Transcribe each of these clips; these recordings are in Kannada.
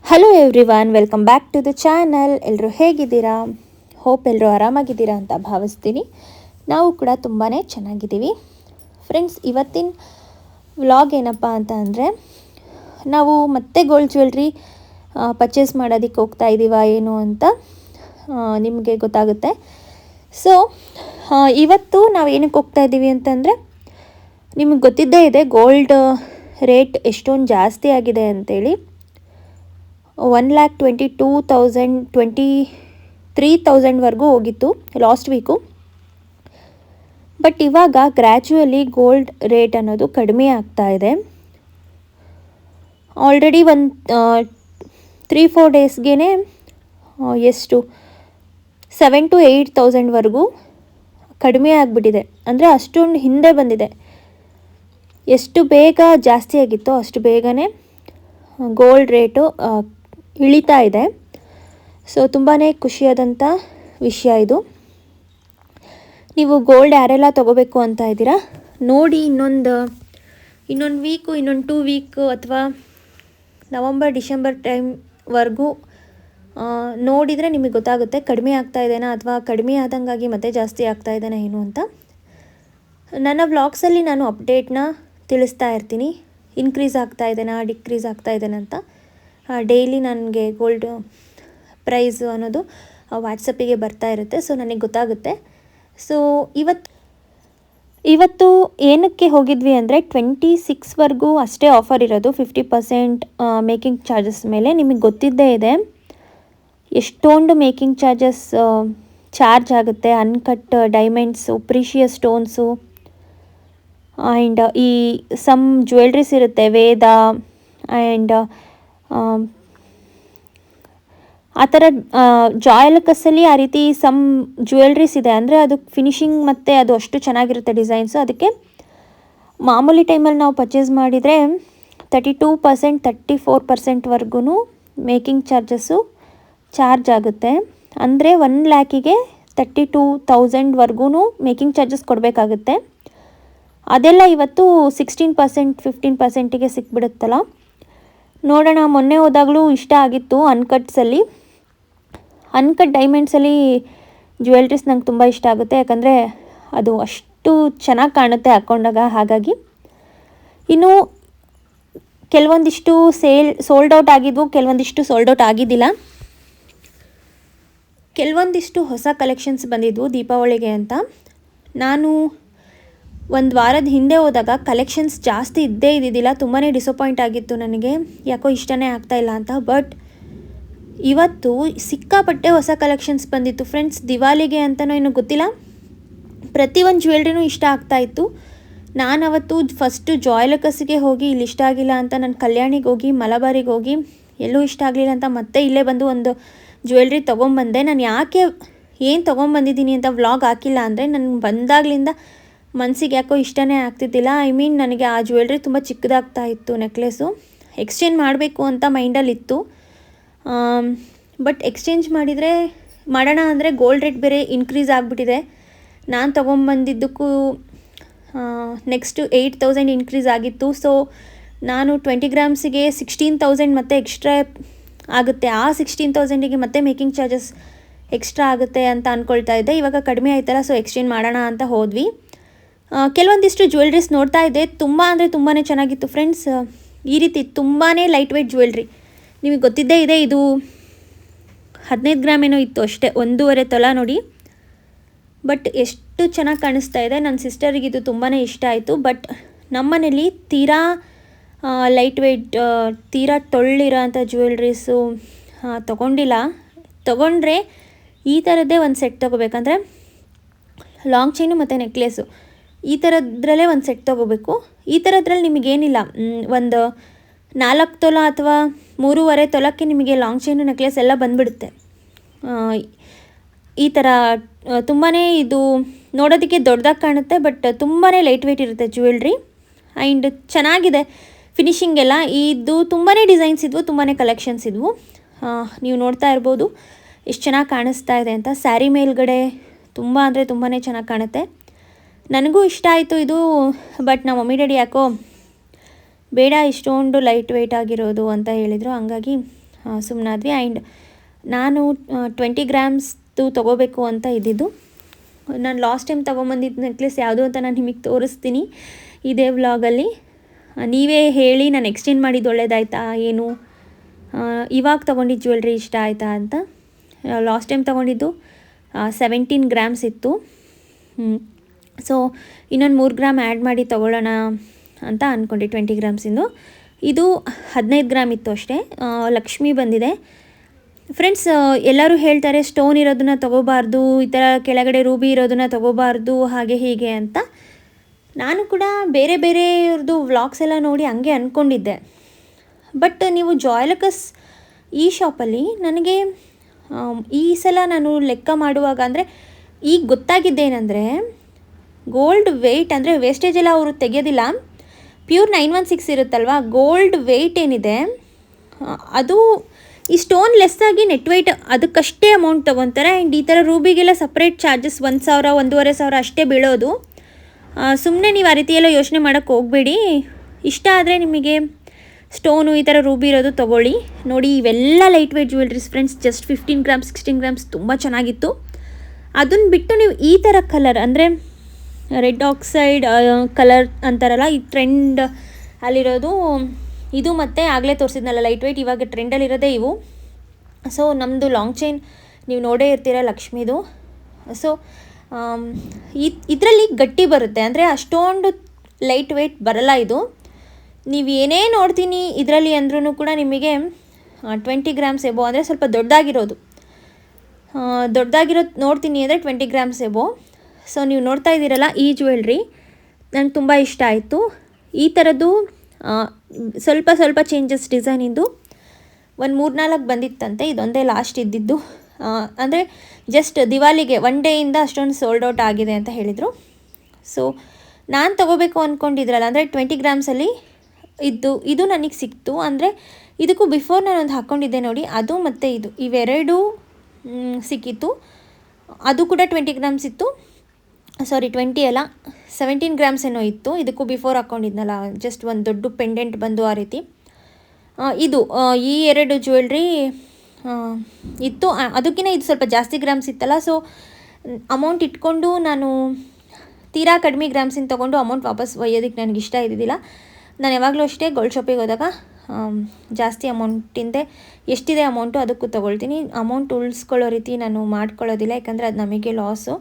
Hello everyone, welcome back to the channel. ಎಲ್ಲರೂ ಹೇಗಿದ್ದೀರಾ? ಹೋಪ್ ಎಲ್ಲರೂ ಆರಾಮಾಗಿದ್ದೀರಾ ಅಂತ ಭಾವಿಸ್ತೀನಿ. ನಾವು ಕೂಡ ತುಂಬಾ ಚೆನ್ನಾಗಿದ್ದೀವಿ. ಫ್ರೆಂಡ್ಸ್, ಇವತ್ತಿನ ವ್ಲಾಗ್ ಏನಪ್ಪ ಅಂತ ಅಂದರೆ, ನಾವು ಮತ್ತೆ ಗೋಲ್ಡ್ ಜ್ಯುವೆಲ್ರಿ ಪರ್ಚೇಸ್ ಮಾಡೋದಕ್ಕೆ ಹೋಗ್ತಾ ಇದ್ದೀವಾ ಏನು ಅಂತ ನಿಮಗೆ ಗೊತ್ತಾಗುತ್ತೆ. ಸೊ ಇವತ್ತು ನಾವು ಏನಕ್ಕೆ ಹೋಗ್ತಾ ಇದ್ದೀವಿ ಅಂತಂದರೆ, ನಿಮಗೆ ಗೊತ್ತಿದ್ದೇ ಇದೆ ಗೋಲ್ಡ್ ರೇಟ್ ಎಷ್ಟೊಂದು ಜಾಸ್ತಿ ಆಗಿದೆ ಅಂತೇಳಿ. 1,22,000 23,000ವರೆಗೂ ಹೋಗಿತ್ತು ಲಾಸ್ಟ್ ವೀಕು. ಬಟ್ ಇವಾಗ ಗ್ರ್ಯಾಜುವಲಿ ಗೋಲ್ಡ್ ರೇಟ್ ಅನ್ನೋದು ಕಡಿಮೆ ಆಗ್ತಾ ಇದೆ. ಆಲ್ರೆಡಿ ಒಂದು 3-4 ಡೇಸ್ಗೆ ಎಷ್ಟು 7,000 to 8,000ವರೆಗೂ ಕಡಿಮೆ ಆಗಿಬಿಟ್ಟಿದೆ. ಅಂದರೆ ಅಷ್ಟೊಂದು ಹಿಂದೆ ಬಂದಿದೆ. ಎಷ್ಟು ಬೇಗ ಜಾಸ್ತಿ ಆಗಿತ್ತೋ ಅಷ್ಟು ಬೇಗನೆ ಗೋಲ್ಡ್ ರೇಟು ಇಳಿತಾ ಇದೆ. ಸೊ ತುಂಬಾ ಖುಷಿಯಾದಂಥ ವಿಷಯ ಇದು. ನೀವು ಗೋಲ್ಡ್ ಯಾರೆಲ್ಲ ತೊಗೋಬೇಕು ಅಂತ ಇದ್ದೀರಾ ನೋಡಿ, ಇನ್ನೊಂದು ವೀಕು, ಇನ್ನೊಂದು 2 ವೀಕು ಅಥವಾ ನವಂಬರ್-ಡಿಸೆಂಬರ್ ಟೈಮ್ವರೆಗೂ ನೋಡಿದರೆ ನಿಮಗೆ ಗೊತ್ತಾಗುತ್ತೆ ಕಡಿಮೆ ಆಗ್ತಾ ಇದೆನಾ ಅಥವಾ ಕಡಿಮೆ ಆದಂಗಾಗಿ ಮತ್ತೆ ಜಾಸ್ತಿ ಆಗ್ತಾ ಇದೆನಾ ಏನು ಅಂತ. ನನ್ನ ವ್ಲಾಗ್ಸಲ್ಲಿ ನಾನು ಅಪ್ಡೇಟ್ನ ತಿಳಿಸ್ತಾ ಇರ್ತೀನಿ, ಇನ್ಕ್ರೀಸ್ ಆಗ್ತಾ ಇದೆನಾ ಡಿಕ್ರೀಸ್ ಆಗ್ತಾ ಇದೆನಾ ಅಂತ. ಡೈಲಿ ನನಗೆ ಗೋಲ್ಡ್ ಪ್ರೈಸ್ ಅನ್ನೋದು ವಾಟ್ಸಪ್ಪಿಗೆ ಬರ್ತಾ ಇರುತ್ತೆ. ಸೊ ನನಗೆ ಗೊತ್ತಾಗುತ್ತೆ. ಸೊ ಇವತ್ತು ಏನಕ್ಕೆ ಹೋಗಿದ್ವಿ ಅಂದರೆ 26ವರೆಗೂ ಅಷ್ಟೇ ಆಫರ್ ಇರೋದು, 50% ಮೇಕಿಂಗ್ ಚಾರ್ಜಸ್ ಮೇಲೆ. ನಿಮಗೆ ಗೊತ್ತಿದ್ದೇ ಇದೆ ಎಷ್ಟೊಂದು ಮೇಕಿಂಗ್ ಚಾರ್ಜ್ ಆಗುತ್ತೆ. Uncut diamonds, precious stones and ಈ ಸಮ್ ಜ್ಯುವೆಲ್ರೀಸ್ ಇರುತ್ತೆ, ವೇದ ಆ್ಯಂಡ್ ಆ ಥರ ಜಾಯಲಕಸ್ಸಲ್ಲಿ ಆ ರೀತಿ ಸಮ್ ಜ್ಯುವೆಲ್ರೀಸ್ ಇದೆ. ಅಂದರೆ ಅದು ಫಿನಿಶಿಂಗ್ ಮತ್ತು ಅದು ಅಷ್ಟು ಚೆನ್ನಾಗಿರುತ್ತೆ ಡಿಸೈನ್ಸು. ಅದಕ್ಕೆ ಮಾಮೂಲಿ ಟೈಮಲ್ಲಿ ನಾವು ಪರ್ಚೇಸ್ ಮಾಡಿದರೆ 32% 34%ವರೆಗೂ ಮೇಕಿಂಗ್ ಚಾರ್ಜ್ ಆಗುತ್ತೆ. ಅಂದರೆ 1,00,000ಗೆ 32,000ವರೆಗೂ ಮೇಕಿಂಗ್ ಚಾರ್ಜಸ್ ಕೊಡಬೇಕಾಗುತ್ತೆ. ಅದೆಲ್ಲ ಇವತ್ತು 16% 15%ಗೆ ಸಿಕ್ಬಿಡುತ್ತಲ್ಲ. ನೋಡೋಣ, ಮೊನ್ನೆ ಹೋದಾಗಲೂ ಇಷ್ಟ ಆಗಿತ್ತು. ಅನ್ಕಟ್ ಡೈಮಂಡ್ಸಲ್ಲಿ ಜ್ಯುವೆಲ್ರೀಸ್ ನಂಗೆ ತುಂಬ ಇಷ್ಟ ಆಗುತ್ತೆ, ಯಾಕಂದರೆ ಅದು ಅಷ್ಟು ಚೆನ್ನಾಗಿ ಕಾಣುತ್ತೆ ಹಾಕ್ಕೊಂಡಾಗ. ಹಾಗಾಗಿ ಇನ್ನು ಕೆಲವೊಂದಿಷ್ಟು ಸೋಲ್ಡ್ ಔಟ್ ಆಗಿದ್ವು, ಕೆಲವೊಂದಿಷ್ಟು ಸೋಲ್ಡ್ ಔಟ್ ಆಗಿದ್ದಿಲ್ಲ. ಕೆಲವೊಂದಿಷ್ಟು ಹೊಸ ಕಲೆಕ್ಷನ್ಸ್ ಬಂದಿದ್ವು ದೀಪಾವಳಿಗೆ ಅಂತ. ನಾನು ಒಂದು ವಾರದ ಹಿಂದೆ ಹೋದಾಗ ಕಲೆಕ್ಷನ್ಸ್ ಜಾಸ್ತಿ ಇದ್ದಿದ್ದಿಲ್ಲ. ತುಂಬಾ ಡಿಸಪಾಯಿಂಟ್ ಆಗಿತ್ತು ನನಗೆ, ಯಾಕೋ ಇಷ್ಟನೇ ಆಗ್ತಾಯಿಲ್ಲ ಅಂತ. ಬಟ್ ಇವತ್ತು ಸಿಕ್ಕಾಪಟ್ಟೆ ಹೊಸ ಕಲೆಕ್ಷನ್ಸ್ ಬಂದಿತ್ತು ಫ್ರೆಂಡ್ಸ್. ದಿವಾಲಿಗೆ ಅಂತನೋ ಏನೋ ಗೊತ್ತಿಲ್ಲ, ಪ್ರತಿಯೊಂದು ಜ್ಯುವೆಲ್ರಿನೂ ಇಷ್ಟ ಆಗ್ತಾಯಿತ್ತು. ನಾನು ಅವತ್ತು ಫಸ್ಟು ಜಾಯ್ಲಕಸ್ಗೆ ಹೋಗಿ ಇಲ್ಲಿ ಇಷ್ಟ ಆಗಿಲ್ಲ ಅಂತ ನಾನು ಕಲ್ಯಾಣಿಗೆ ಹೋಗಿ ಮಲಬಾರಿಗೆ ಹೋಗಿ ಎಲ್ಲೂ ಇಷ್ಟ ಆಗಲಿಲ್ಲ ಅಂತ ಮತ್ತೆ ಇಲ್ಲೇ ಬಂದು ಒಂದು ಜ್ಯುವೆಲ್ರಿ ತೊಗೊಂಬಂದೆ. ನಾನು ಏನು ತೊಗೊಂಬಂದಿದ್ದೀನಿ ಅಂತ ವ್ಲಾಗ್ ಹಾಕಿಲ್ಲ ಅಂದರೆ, ನನಗೆ ಬಂದಾಗಲಿಂದ ಮನಸ್ಸಿಗೆ ಯಾಕೋ ಇಷ್ಟನೇ ಆಗ್ತಿದ್ದಿಲ್ಲ. ನನಗೆ ಆ ಜ್ಯುವೆಲ್ರಿ ತುಂಬ ಚಿಕ್ಕದಾಗ್ತಾ ಇತ್ತು, ನೆಕ್ಲೆಸ್ಸು. ಎಕ್ಸ್ಚೇಂಜ್ ಮಾಡಬೇಕು ಅಂತ ಮೈಂಡಲ್ಲಿತ್ತು. ಬಟ್ ಎಕ್ಸ್ಚೇಂಜ್ ಮಾಡೋಣ ಅಂದರೆ ಗೋಲ್ಡ್ ರೇಟ್ ಬೇರೆ ಇನ್ಕ್ರೀಸ್ ಆಗಿಬಿಟ್ಟಿದೆ. ನಾನು ತೊಗೊಂಬಂದಿದ್ದಕ್ಕೂ ನೆಕ್ಸ್ಟು 8,000 ಇನ್ಕ್ರೀಸ್ ಆಗಿತ್ತು. ಸೊ ನಾನು 20 ಗ್ರಾಮ್ಸಿಗೆ 16,000 ಮತ್ತೆ ಎಕ್ಸ್ಟ್ರಾ ಆಗುತ್ತೆ. ಆ 16,000ಗೆ ಮತ್ತೆ ಮೇಕಿಂಗ್ ಚಾರ್ಜಸ್ ಎಕ್ಸ್ಟ್ರಾ ಆಗುತ್ತೆ ಅಂತ ಅಂದ್ಕೊಳ್ತಾ ಇದ್ದೆ. ಇವಾಗ ಕಡಿಮೆ ಆಯ್ತಲ್ಲ, ಸೊ ಎಕ್ಸ್ಚೇಂಜ್ ಮಾಡೋಣ ಅಂತ ಹೋದ್ವಿ. ಕೆಲವೊಂದಿಷ್ಟು ಜ್ಯುವೆಲ್ರೀಸ್ ನೋಡ್ತಾ ಇದ್ದೆ, ತುಂಬ ಅಂದರೆ ತುಂಬಾ ಚೆನ್ನಾಗಿತ್ತು ಫ್ರೆಂಡ್ಸ್. ಈ ರೀತಿ ತುಂಬಾ ಲೈಟ್ ವೆಯ್ಟ್ ಜ್ಯುವೆಲ್ರಿ. ನಿಮಗೆ ಗೊತ್ತಿದ್ದೇ ಇದೆ, ಇದು 15 ಗ್ರಾಮ್ ಏನೋ ಇತ್ತು ಅಷ್ಟೇ, 1.5 ತೊಲ ನೋಡಿ. ಬಟ್ ಎಷ್ಟು ಚೆನ್ನಾಗಿ ಕಾಣಿಸ್ತಾ ಇದೆ. ನನ್ನ ಸಿಸ್ಟರಿಗೆ ಇದು ತುಂಬಾ ಇಷ್ಟ ಆಯಿತು. ಬಟ್ ನಮ್ಮನೇಲಿ ತೀರಾ ಲೈಟ್ ವೆಯ್ಟ್, ತೀರಾ ಟೊಳ್ಳಿರೋ ಅಂಥ ಜ್ಯುವೆಲ್ರೀಸು ತೊಗೊಂಡ್ರೆ ಈ ಥರದ್ದೇ ಒಂದು ಸೆಟ್ ತೊಗೋಬೇಕಂದ್ರೆ ಲಾಂಗ್ ಚೈನು ಮತ್ತು ನೆಕ್ಲೆಸ್ಸು ಈ ಥರದ್ರಲ್ಲೇ ಒಂದು ಸೆಟ್ ತೊಗೋಬೇಕು. ಈ ಥರದ್ರಲ್ಲಿ ನಿಮಗೇನಿಲ್ಲ, ಒಂದು 4 ತೊಲ ಅಥವಾ 3.5 ತೊಲಕ್ಕೆ ನಿಮಗೆ ಲಾಂಗ್ ಚೈನು ನೆಕ್ಲೆಸ್ ಎಲ್ಲ ಬಂದುಬಿಡುತ್ತೆ. ಈ ಥರ ತುಂಬಾ ಇದು ನೋಡೋದಕ್ಕೆ ದೊಡ್ಡದಾಗಿ ಕಾಣುತ್ತೆ, ಬಟ್ ತುಂಬಾ ಲೈಟ್ ವೆಯ್ಟ್ ಇರುತ್ತೆ ಜ್ಯುವೆಲ್ರಿ. ಆ್ಯಂಡ್ ಚೆನ್ನಾಗಿದೆ ಫಿನಿಶಿಂಗ್ ಎಲ್ಲ. ಇದು ತುಂಬಾ ಡಿಸೈನ್ಸ್ ಇದ್ವು, ತುಂಬಾ ಕಲೆಕ್ಷನ್ಸ್ ಇದ್ವು. ನೀವು ನೋಡ್ತಾ ಇರ್ಬೋದು ಎಷ್ಟು ಚೆನ್ನಾಗಿ ಕಾಣಿಸ್ತಾ ಇದೆ ಅಂತ. ಸ್ಯಾರಿ ಮೇಲ್ಗಡೆ ತುಂಬ ಅಂದರೆ ತುಂಬಾ ಚೆನ್ನಾಗಿ ಕಾಣುತ್ತೆ. ನನಗೂ ಇಷ್ಟ ಆಯಿತು ಇದು. ಬಟ್ ನಮ್ಮ ಮಮ್ಮಿ ಡ್ಯಾಡಿ ಯಾಕೋ ಬೇಡ ಇಷ್ಟೊಂದು ಲೈಟ್ ವೆಯ್ಟ್ ಆಗಿರೋದು ಅಂತ ಹೇಳಿದರು. ಹಂಗಾಗಿ ಸುಮ್ಮನಾದ್ವಿ. ಆ್ಯಂಡ್ ನಾನು 20 ಗ್ರಾಮ್ಸ್ದು ತೊಗೋಬೇಕು ಅಂತ ಇದ್ದಿದ್ದು. ನಾನು ಲಾಸ್ಟ್ ಟೈಮ್ ತೊಗೊಂಬಂದಿದ್ದು ನೆಕ್ಲೆಸ್ ಯಾವುದು ಅಂತ ನಾನು ನಿಮಗೆ ತೋರಿಸ್ತೀನಿ ಇದೇ ವ್ಲಾಗಲ್ಲಿ. ನೀವೇ ಹೇಳಿ ನಾನು ಎಕ್ಸ್ಚೇಂಜ್ ಮಾಡಿದ್ದು ಒಳ್ಳೇದಾಯ್ತಾ ಏನು, ಇವಾಗ ತೊಗೊಂಡಿದ್ದು ಜ್ಯುವೆಲ್ರಿ ಇಷ್ಟ ಆಯಿತಾ ಅಂತ. ಲಾಸ್ಟ್ ಟೈಮ್ ತೊಗೊಂಡಿದ್ದು 17 ಗ್ರಾಮ್ಸ್ ಇತ್ತು. ಸೊ ಇನ್ನೊಂದು 3 ಗ್ರಾಮ್ ಆ್ಯಡ್ ಮಾಡಿ ತೊಗೊಳ್ಳೋಣ ಅಂತ ಅಂದ್ಕೊಂಡೆ 20 ಗ್ರಾಮ್ಸಿಂದು. ಇದು 15 ಗ್ರಾಮ್ ಇತ್ತು ಅಷ್ಟೇ. ಲಕ್ಷ್ಮಿ ಬಂದಿದೆ ಫ್ರೆಂಡ್ಸ್. ಎಲ್ಲರೂ ಹೇಳ್ತಾರೆ ಸ್ಟೋನ್ ಇರೋದನ್ನ ತೊಗೋಬಾರ್ದು, ಈ ಥರ ಕೆಳಗಡೆ ರೂಬಿ ಇರೋದನ್ನ ತೊಗೋಬಾರ್ದು, ಹಾಗೆ ಹೀಗೆ ಅಂತ. ನಾನು ಕೂಡ ಬೇರೆ ಬೇರೆಯವ್ರದ್ದು ವ್ಲಾಗ್ಸ್ ಎಲ್ಲ ನೋಡಿ ಹಂಗೆ ಅಂದ್ಕೊಂಡಿದ್ದೆ. ಬಟ್ ನೀವು ಜಾಯ್ಲಕಸ್ ಈ ಶಾಪಲ್ಲಿ ನನಗೆ ಈ ಸಲ ನಾನು ಲೆಕ್ಕ ಮಾಡುವಾಗ ಅಂದರೆ ಈಗ ಗೊತ್ತಾಗಿದ್ದೇನೆಂದರೆ, ಗೋಲ್ಡ್ ವೆಯ್ಟ್ ಅಂದರೆ ವೇಸ್ಟೇಜ್ ಎಲ್ಲ ಅವರು ತೆಗೆಯೋದಿಲ್ಲ. ಪ್ಯೂರ್ 916 ಇರುತ್ತಲ್ವ, ಗೋಲ್ಡ್ ವೆಯ್ಟ್ ಏನಿದೆ ಅದು ಈ ಸ್ಟೋನ್ ಲೆಸ್ ಆಗಿ ನೆಟ್ ವೆಯ್ಟ್ ಅದಕ್ಕಷ್ಟೇ ಅಮೌಂಟ್ ತೊಗೊತಾರೆ. ಆ್ಯಂಡ್ ಈ ಥರ ರೂಬಿಗೆಲ್ಲ ಸಪ್ರೇಟ್ ಚಾರ್ಜಸ್ 1,000 1,500 ಅಷ್ಟೇ ಬೀಳೋದು. ಸುಮ್ಮನೆ ನೀವು ಆ ರೀತಿ ಎಲ್ಲ ಯೋಚನೆ ಮಾಡೋಕ್ಕೆ ಹೋಗಬೇಡಿ. ಇಷ್ಟ ಆದರೆ ನಿಮಗೆ ಸ್ಟೋನು ಈ ಥರ ರೂಬಿ ಇರೋದು ತೊಗೊಳ್ಳಿ. ನೋಡಿ ಇವೆಲ್ಲ light weight jewelleries friends. Just 15 grams 16 grams ತುಂಬ ಚೆನ್ನಾಗಿತ್ತು. ಅದನ್ನು ಬಿಟ್ಟು ನೀವು ಈ ಥರ ಕಲರ್ ಅಂದರೆ ರೆಡ್ ಆಕ್ಸೈಡ್ ಕಲರ್ ಅಂತಾರಲ್ಲ, ಈ ಟ್ರೆಂಡ್ ಅಲ್ಲಿರೋದು ಇದು, ಮತ್ತು ಆಗಲೇ ತೋರಿಸಿದ್ನಲ್ಲ ಲೈಟ್ ವೆಯ್ಟ್, ಇವಾಗ ಟ್ರೆಂಡಲ್ಲಿರೋದೇ ಇವು. ಸೊ ನಮ್ಮದು ಲಾಂಗ್ ಚೈನ್ ನೀವು ನೋಡೇ ಇರ್ತೀರ ಲಕ್ಷ್ಮಿದು. ಸೊ ಇದರಲ್ಲಿ ಗಟ್ಟಿ ಬರುತ್ತೆ, ಅಂದರೆ ಅಷ್ಟೊಂದು ಲೈಟ್ ವೆಯ್ಟ್ ಬರಲ್ಲ ಇದು. ನೀವು ಏನೇ ನೋಡ್ತೀನಿ ಇದರಲ್ಲಿ ಅಂದ್ರೂ ಕೂಡ ನಿಮಗೆ 20 ಗ್ರಾಮ್ಸ್ ಎಬೋ, ಅಂದರೆ ಸ್ವಲ್ಪ ದೊಡ್ಡದಾಗಿರೋದು ನೋಡ್ತೀನಿ ಅಂದರೆ 20 ಗ್ರಾಮ್ಸ್ ಎಬೋ. ಸೊ ನೀವು ನೋಡ್ತಾ ಇದ್ದೀರಲ್ಲ ಈ ಜ್ಯುವೆಲ್ರಿ ನನಗೆ ತುಂಬ ಇಷ್ಟ ಆಯಿತು. ಈ ಥರದ್ದು ಸ್ವಲ್ಪ ಚೇಂಜಸ್ ಡಿಸೈನಿಂದು ಒಂದು 3-4 ಬಂದಿತ್ತಂತೆ. ಇದೊಂದೇ ಲಾಸ್ಟ್ ಇದ್ದಿದ್ದು. ಅಂದರೆ ಜಸ್ಟ್ ದಿವಾಲಿಗೆ 1 ಡೇಯಿಂದ ಅಷ್ಟೊಂದು ಸೋಲ್ಡ್ ಔಟ್ ಆಗಿದೆ ಅಂತ ಹೇಳಿದರು. ಸೊ ನಾನು ತೊಗೋಬೇಕು ಅಂದ್ಕೊಂಡಿದ್ರಲ್ಲ, ಅಂದರೆ 20 ಗ್ರಾಮ್ಸಲ್ಲಿ ಇದು ನನಗೆ ಸಿಕ್ತು. ಅಂದರೆ ಇದಕ್ಕೂ ಬಿಫೋರ್ ನಾನೊಂದು ಹಾಕ್ಕೊಂಡಿದ್ದೆ ನೋಡಿ, ಅದು ಮತ್ತು ಇವೆರಡು ಸಿಕ್ಕಿತ್ತು. ಅದು ಕೂಡ 20 ಗ್ರಾಮ್ಸ್ ಇತ್ತು. ಸಾರಿ 20 ಅಲ್ಲ 17 ಗ್ರಾಮ್ಸ್ ಏನೋ ಇತ್ತು. ಇದಕ್ಕೂ ಬಿಫೋರ್ ಹಾಕ್ಕೊಂಡಿದ್ನಲ್ಲ, ಜಸ್ಟ್ ಒಂದು ದೊಡ್ಡ ಪೆಂಡೆಂಟ್ ಬಂದು ಆ ರೀತಿ. ಈ ಎರಡು ಜ್ಯುವೆಲ್ರಿ ಇತ್ತು. ಅದಕ್ಕಿಂತ ಇದು ಸ್ವಲ್ಪ ಜಾಸ್ತಿ ಗ್ರಾಮ್ಸ್ ಇತ್ತಲ್ಲ. ಸೊ ಅಮೌಂಟ್ ಇಟ್ಕೊಂಡು ನಾನು ತೀರಾ ಕಡಿಮೆ ಗ್ರಾಮ್ಸಿಂದ ತೊಗೊಂಡು ಅಮೌಂಟ್ ವಾಪಸ್ ಒಯ್ಯೋದಕ್ಕೆ ನನಗೆ ಇಷ್ಟ ಇದ್ದಿದ್ದಿಲ್ಲ. ನಾನು ಯಾವಾಗಲೂ ಅಷ್ಟೇ ಗೋಲ್ಡ್ ಶಾಪಿಗೆ ಹೋದಾಗ ಜಾಸ್ತಿ ಅಮೌಂಟಿಂದೆ ಎಷ್ಟಿದೆ ಅಮೌಂಟು ಅದಕ್ಕೂ ತೊಗೊಳ್ತೀನಿ. ಅಮೌಂಟ್ ಉಳಿಸ್ಕೊಳ್ಳೋ ರೀತಿ ನಾನು ಮಾಡ್ಕೊಳ್ಳೋದಿಲ್ಲ, ಯಾಕಂದರೆ ಅದು ನಮಗೆ ಲಾಸು.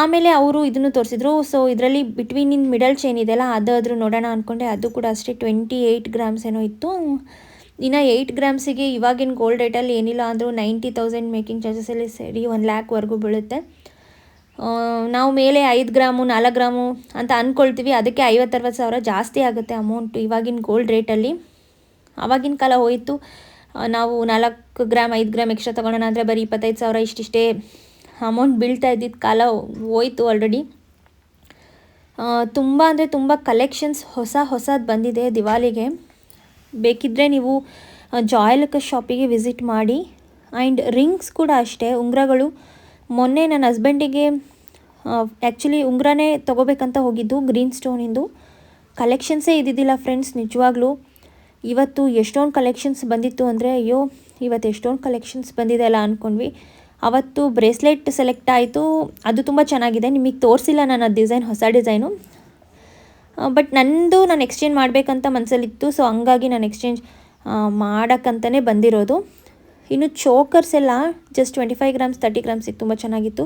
ಆಮೇಲೆ ಅವರು ಇದನ್ನು ತೋರಿಸಿದ್ರು. ಸೊ ಇದರಲ್ಲಿ ಬಿಟ್ವೀನ್ ಇನ್ ಮಿಡಲ್ ಚೈನ್ ಇದೆಯಲ್ಲ, ಅದಾದರೂ ನೋಡೋಣ ಅಂದ್ಕೊಂಡೆ. ಅದು ಕೂಡ ಅಷ್ಟೇ 28 ಗ್ರಾಮ್ಸ್ ಏನೋ ಇತ್ತು. ಇನ್ನು 8 ಗ್ರಾಮ್ಸಿಗೆ ಇವಾಗಿನ ಗೋಲ್ಡ್ ರೇಟಲ್ಲಿ ಏನಿಲ್ಲ ಅಂದರೂ 90,000 ಮೇಕಿಂಗ್ ಚಾರ್ಜಸಲ್ಲಿ ಸೇರಿ 1,00,000ವರೆಗೂ ಬೀಳುತ್ತೆ. ನಾವು ಮೇಲೆ 5 ಗ್ರಾಮು 4 ಗ್ರಾಮು ಅಂತ ಅಂದ್ಕೊಳ್ತೀವಿ, ಅದಕ್ಕೆ 50-60 ಸಾವಿರ ಜಾಸ್ತಿ ಆಗುತ್ತೆ ಅಮೌಂಟು ಇವಾಗಿನ ಗೋಲ್ಡ್ ರೇಟಲ್ಲಿ. ಆವಾಗಿನ ಕಾಲ ಹೋಯಿತು, ನಾವು 4 ಗ್ರಾಮ್ 5 ಗ್ರಾಮ್ ಎಕ್ಸ್ಟ್ರಾ ತೊಗೊಳೋಣ ಅಂದರೆ ಬರೀ 25 ಸಾವಿರ ಇಷ್ಟಿಷ್ಟೇ ಅಮೌಂಟ್ ಬೀಳ್ತಾ ಇದ್ದಿದ್ದು ಕಾಲ ಹೋಯ್ತು ಆಲ್ರೆಡಿ. ತುಂಬ ಅಂದರೆ ತುಂಬ ಕಲೆಕ್ಷನ್ಸ್ ಹೊಸದು ಬಂದಿದೆ ದಿವಾಲಿಗೆ. ಬೇಕಿದ್ದರೆ ನೀವು ಜಾಯ್ಲಕಸ್ ಶಾಪಿಗೆ ವಿಸಿಟ್ ಮಾಡಿ. ಆ್ಯಂಡ್ ರಿಂಗ್ಸ್ ಕೂಡ ಅಷ್ಟೇ, ಉಂಗುರಗಳು. ಮೊನ್ನೆ ನನ್ನ ಹಸ್ಬೆಂಡಿಗೆ ಆ್ಯಕ್ಚುಲಿ ಉಂಗುರನೇ ತೊಗೋಬೇಕಂತ ಹೋಗಿದ್ದು, ಗ್ರೀನ್ ಸ್ಟೋನಿಂದು. ಕಲೆಕ್ಷನ್ಸೇ ಇದ್ದಿದ್ದಿಲ್ಲ ಫ್ರೆಂಡ್ಸ್ ನಿಜವಾಗ್ಲೂ. ಇವತ್ತು ಎಷ್ಟೊಂದು ಕಲೆಕ್ಷನ್ಸ್ ಬಂದಿತ್ತು ಅಂದರೆ, ಅಯ್ಯೋ ಇವತ್ತು ಎಷ್ಟೊಂದು ಕಲೆಕ್ಷನ್ಸ್ ಬಂದಿದೆ ಅಲ್ಲ ಅಂದ್ಕೊಂಡ್ವಿ. ಅವತ್ತು ಬ್ರೇಸ್ಲೆಟ್ ಸೆಲೆಕ್ಟ್ ಆಯಿತು, ಅದು ತುಂಬ ಚೆನ್ನಾಗಿದೆ. ನಿಮಗೆ ತೋರಿಸಿಲ್ಲ ನಾನು ಆ ಡಿಸೈನ್, ಹೊಸ ಡಿಸೈನು. ಬಟ್ ನಾನು ಎಕ್ಸ್ಚೇಂಜ್ ಮಾಡಬೇಕಂತ ಮನಸ್ಸಲ್ಲಿತ್ತು. ಸೊ ಹಂಗಾಗಿ ನಾನು ಎಕ್ಸ್ಚೇಂಜ್ ಮಾಡೋಕ್ಕಂತಲೇ ಬಂದಿರೋದು. ಇನ್ನು ಚೋಕರ್ಸ್ ಎಲ್ಲ ಜಸ್ಟ್ 25 ಗ್ರಾಮ್ಸ್ 30 ಗ್ರಾಮ್ಸಿಗೆ ತುಂಬ ಚೆನ್ನಾಗಿತ್ತು.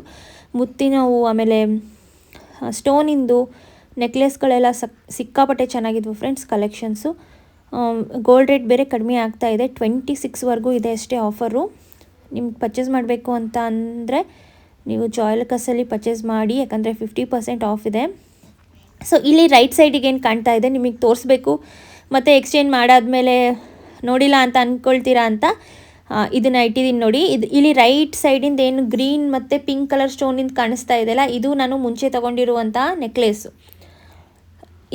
ಮುತ್ತಿನವು ಆಮೇಲೆ ಸ್ಟೋನಿಂದು ನೆಕ್ಲೆಸ್ಗಳೆಲ್ಲ ಸಿಕ್ಕಾಪಟ್ಟೆ ಚೆನ್ನಾಗಿದ್ವು ಫ್ರೆಂಡ್ಸ್ ಕಲೆಕ್ಷನ್ಸು. ಗೋಲ್ಡ್ ರೇಟ್ ಬೇರೆ ಕಡಿಮೆ ಆಗ್ತಾಯಿದೆ, 26ವರೆಗೂ ಇದೆ ಅಷ್ಟೇ ಆಫರು. ನಿಮ್ಗೆ ಪರ್ಚೇಸ್ ಮಾಡಬೇಕು ಅಂತ ಅಂದರೆ ನೀವು ಜಾಯ್ಲಕಸ್ಸಲ್ಲಿ ಪರ್ಚೇಸ್ ಮಾಡಿ, ಯಾಕಂದರೆ 50% ಆಫ್ ಇದೆ. ಸೊ ಇಲ್ಲಿ ರೈಟ್ ಸೈಡಿಗೆ ಏನು ಕಾಣ್ತಾ ಇದೆ ನಿಮಗೆ ತೋರಿಸ್ಬೇಕು, ಮತ್ತು ಎಕ್ಸ್ಚೇಂಜ್ ಮಾಡಾದಮೇಲೆ ನೋಡಿಲ್ಲ ಅಂತ ಅಂದ್ಕೊಳ್ತೀರಾ ಅಂತ ಇದನ್ನು ಇಟ್ಟಿದ್ದೀನಿ ನೋಡಿ. ಇಲ್ಲಿ ರೈಟ್ ಸೈಡಿಂದ ಏನು ಗ್ರೀನ್ ಮತ್ತು ಪಿಂಕ್ ಕಲರ್ ಸ್ಟೋನಿಂದ ಕಾಣಿಸ್ತಾ ಇದೆಯಲ್ಲ, ಇದು ನಾನು ಮುಂಚೆ ತೊಗೊಂಡಿರುವಂಥ ನೆಕ್ಲೆಸ್ಸು.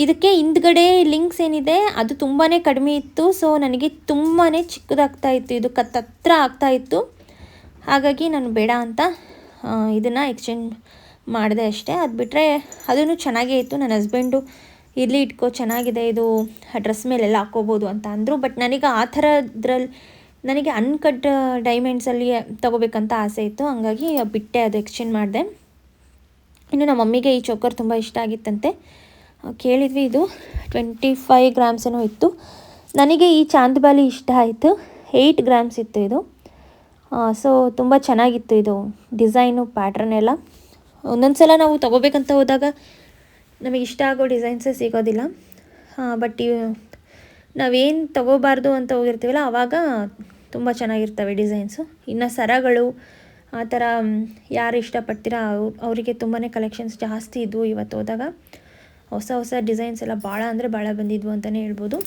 ಇದಕ್ಕೆ ಹಿಂದ್ಗಡೆ ಲಿಂಕ್ಸ್ ಏನಿದೆ ಅದು ತುಂಬಾ ಕಡಿಮೆ ಇತ್ತು. ಸೊ ನನಗೆ ತುಂಬಾ ಚಿಕ್ಕದಾಗ್ತಾ ಇತ್ತು, ಇದು ಹತ್ರ ಆಗ್ತಾಯಿತ್ತು. ಹಾಗಾಗಿ ನಾನು ಬೇಡ ಅಂತ ಇದನ್ನು ಎಕ್ಸ್ಚೇಂಜ್ ಮಾಡಿದೆ ಅಷ್ಟೇ. ಅದು ಬಿಟ್ಟರೆ ಅದೂ ಚೆನ್ನಾಗೇ ಇತ್ತು. ನನ್ನ ಹಸ್ಬೆಂಡು ಇರಲಿ ಇಟ್ಕೋ ಚೆನ್ನಾಗಿದೆ ಇದು ಡ್ರೆಸ್ ಮೇಲೆಲ್ಲ ಹಾಕ್ಕೋಬೋದು ಅಂತ ಅಂದರು. ಬಟ್ ನನಗೆ ಆ ಥರದ್ರಲ್ಲಿ ನನಗೆ ಅನ್ಕಟ್ ಡೈಮಂಡ್ಸಲ್ಲಿ ತೊಗೋಬೇಕಂತ ಆಸೆ ಇತ್ತು, ಹಂಗಾಗಿ ಬಿಟ್ಟೆ, ಅದು ಎಕ್ಸ್ಚೇಂಜ್ ಮಾಡಿದೆ. ಇನ್ನು ನಮ್ಮ ಮಮ್ಮಿಗೆ ಈ ಚೋಕರ್ ತುಂಬ ಇಷ್ಟ ಆಗಿತ್ತಂತೆ, ಕೇಳಿದ್ವಿ. ಇದು 25 ಗ್ರಾಮ್ಸ್ ಏನೋ ಇತ್ತು. ನನಗೆ ಈ ಚಾಂದ್ಬಾಲಿ ಇಷ್ಟ ಆಯಿತು, 8 ಗ್ರಾಮ್ಸ್ ಇತ್ತು ಇದು. ಸೊ ತುಂಬ ಚೆನ್ನಾಗಿತ್ತು ಇದು ಡಿಸೈನು, ಪ್ಯಾಟ್ರನ್ ಎಲ್ಲ. ಒಂದೊಂದು ಸಲ ನಾವು ತೊಗೋಬೇಕಂತ ಹೋದಾಗ ನಮಗೆ ಇಷ್ಟ ಆಗೋ ಡಿಸೈನ್ಸೇ ಸಿಗೋದಿಲ್ಲ. ಬಟ್ ನಾವೇನು ತೊಗೋಬಾರ್ದು ಅಂತ ಹೋಗಿರ್ತೀವಲ್ಲ ಆವಾಗ ತುಂಬ ಚೆನ್ನಾಗಿರ್ತವೆ ಡಿಸೈನ್ಸು. ಇನ್ನು ಸರಗಳು ಆ ಥರ ಯಾರು ಇಷ್ಟಪಡ್ತೀರಾ ಅವರಿಗೆ ತುಂಬಾ ಕಲೆಕ್ಷನ್ಸ್ ಜಾಸ್ತಿ ಇದ್ವು ಇವತ್ತು ಹೋದಾಗ. ಹೊಸ ಹೊಸ ಡಿಸೈನ್ಸ್ ಎಲ್ಲ ಭಾಳ ಅಂದರೆ ಭಾಳ ಬಂದಿದ್ವು ಅಂತಲೇ ಹೇಳ್ಬೋದು.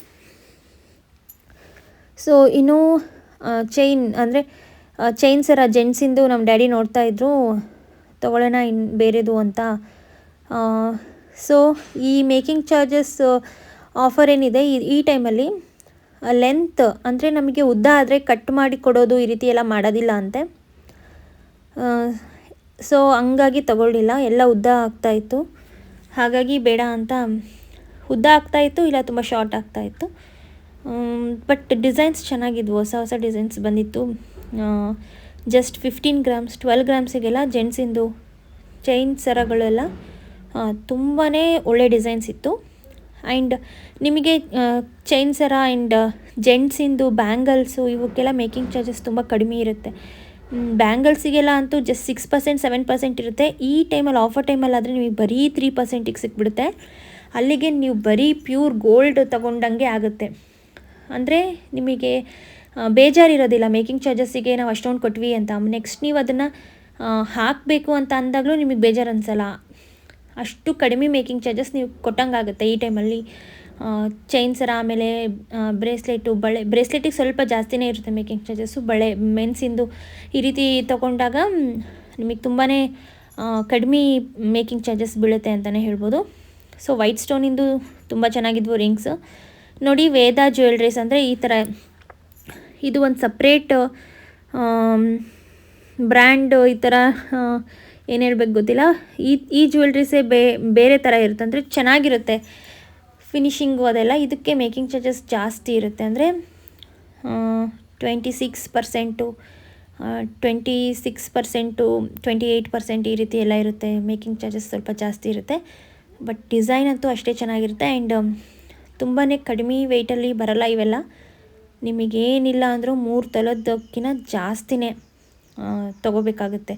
ಸೊ ಇನ್ನು ಚೈನ್ ಅಂದರೆ ಚೈನ್ ಸರ ಜೆಂಟ್ಸಿಂದು ನಮ್ಮ ಡ್ಯಾಡಿ ನೋಡ್ತಾಯಿದ್ರು, ತೊಗೊಳ್ಳೋಣ ಇನ್ನು ಬೇರೆದು ಅಂತ. ಸೊ ಈ ಮೇಕಿಂಗ್ ಚಾರ್ಜಸ್ ಆಫರ್ ಏನಿದೆ ಈ ಟೈಮಲ್ಲಿ ಲೆಂತ್ ಅಂದರೆ ನಮಗೆ ಉದ್ದ ಆದರೆ ಕಟ್ ಮಾಡಿ ಕೊಡೋದು ಈ ರೀತಿ ಎಲ್ಲ ಮಾಡೋದಿಲ್ಲ ಅಂತೆ. ಸೊ ಹಂಗಾಗಿ ತಗೊಳ್ಳಿಲ್ಲ, ಎಲ್ಲ ಉದ್ದ ಆಗ್ತಾಯಿತ್ತು, ಹಾಗಾಗಿ ಬೇಡ ಅಂತ. ಉದ್ದ ಆಗ್ತಾಯಿತ್ತು, ಇಲ್ಲ ತುಂಬ ಶಾರ್ಟ್ ಆಗ್ತಾಯಿತ್ತು. ಬಟ್ ಡಿಸೈನ್ಸ್ ಚೆನ್ನಾಗಿದ್ವು, ಹೊಸ ಹೊಸ ಡಿಸೈನ್ಸ್ ಬಂದಿತ್ತು. ಜಸ್ಟ್ 15 ಗ್ರಾಮ್ಸ್ 12 ಗ್ರಾಮ್ಸಿಗೆಲ್ಲ ಜೆಂಟ್ಸಿಂದು ಚೈನ್ ಸರಗಳೆಲ್ಲ ತುಂಬಾ ಒಳ್ಳೆ ಡಿಸೈನ್ಸ್ ಇತ್ತು. ಆ್ಯಂಡ್ ನಿಮಗೆ ಚೈನ್ ಸರ ಆ್ಯಂಡ್ ಜೆಂಟ್ಸಿಂದು ಬ್ಯಾಂಗಲ್ಸು ಇವಕ್ಕೆಲ್ಲ ಮೇಕಿಂಗ್ ಚಾರ್ಜಸ್ ತುಂಬ ಕಡಿಮೆ ಇರುತ್ತೆ. ಬ್ಯಾಂಗಲ್ಸಿಗೆಲ್ಲ ಅಂತೂ ಜಸ್ಟ್ 6% 7% ಇರುತ್ತೆ. ಈ ಟೈಮಲ್ಲಿ ಆಫರ್ ಟೈಮಲ್ಲಿ ಆದರೆ ನಿಮಗೆ ಬರೀ 3%ಗೆ ಸಿಕ್ಬಿಡುತ್ತೆ. ಅಲ್ಲಿಗೆ ನೀವು ಬರೀ ಪ್ಯೂರ್ ಗೋಲ್ಡ್ ತೊಗೊಂಡಂಗೆ ಆಗುತ್ತೆ. ಅಂದರೆ ನಿಮಗೆ ಬೇಜಾರಿರೋದಿಲ್ಲ ಮೇಕಿಂಗ್ ಚಾರ್ಜಸ್ಸಿಗೆ ನಾವು ಅಷ್ಟೊಂದು ಕೊಟ್ವಿ ಅಂತ. ನೆಕ್ಸ್ಟ್ ನೀವು ಅದನ್ನು ಹಾಕಬೇಕು ಅಂತ ಅಂದಾಗಲೂ ನಿಮಗೆ ಬೇಜಾರು ಅನಿಸಲ್ಲ, ಅಷ್ಟು ಕಡಿಮೆ ಮೇಕಿಂಗ್ ಚಾರ್ಜಸ್ ನೀವು ಕೊಟ್ಟಂಗಾಗುತ್ತೆ ಈ ಟೈಮಲ್ಲಿ. ಚೈನ್ ಸರ ಆಮೇಲೆ ಬ್ರೇಸ್ಲೆಟು, ಬ್ರೇಸ್ಲೆಟಿಗೆ ಸ್ವಲ್ಪ ಜಾಸ್ತಿನೇ ಇರುತ್ತೆ ಮೇಕಿಂಗ್ ಚಾರ್ಜಸ್ಸು. ಮೆನ್ಸಿಂದು ಈ ರೀತಿ ತೊಗೊಂಡಾಗ ನಿಮಗೆ ತುಂಬಾ ಕಡಿಮೆ ಮೇಕಿಂಗ್ ಚಾರ್ಜಸ್ ಬೀಳುತ್ತೆ ಅಂತಲೇ ಹೇಳ್ಬೋದು. ಸೊ ವೈಟ್ ಸ್ಟೋನಿಂದು ತುಂಬ ಚೆನ್ನಾಗಿದ್ವು ರಿಂಗ್ಸ್ ನೋಡಿ. ವೇದ ಜ್ಯುವೆಲ್ರೀಸ್ ಅಂದರೆ ಈ ಥರ, ಇದು ಒಂದು ಸಪ್ರೇಟ್ ಬ್ರ್ಯಾಂಡ್, ಈ ಥರ ಏನು ಹೇಳ್ಬೇಕು ಗೊತ್ತಿಲ್ಲ. ಈ ಜ್ಯುವೆಲ್ರೀಸೇ ಬೇರೆ ಥರ ಇರುತ್ತೆ, ಅಂದರೆ ಚೆನ್ನಾಗಿರುತ್ತೆ ಫಿನಿಶಿಂಗು ಅದೆಲ್ಲ. ಇದಕ್ಕೆ ಮೇಕಿಂಗ್ ಚಾರ್ಜಸ್ ಜಾಸ್ತಿ ಇರುತ್ತೆ, ಅಂದರೆ 26%, 28% ಈ ರೀತಿ ಎಲ್ಲ ಇರುತ್ತೆ. ಮೇಕಿಂಗ್ ಚಾರ್ಜಸ್ ಸ್ವಲ್ಪ ಜಾಸ್ತಿ ಇರುತ್ತೆ. ಬಟ್ ಡಿಸೈನ್ ಅಂತೂ ಅಷ್ಟೇ ಚೆನ್ನಾಗಿರುತ್ತೆ. ಆ್ಯಂಡ್ ತುಂಬಾ ಕಡಿಮೆ ವೆಯ್ಟಲ್ಲಿ ಬರಲ್ಲ ಇವೆಲ್ಲ. ನಿಮಗೇನಿಲ್ಲ ಅಂದರೂ 3 ತೊಲದಕ್ಕಿಂತ ಜಾಸ್ತಿನೇ ತೊಗೋಬೇಕಾಗುತ್ತೆ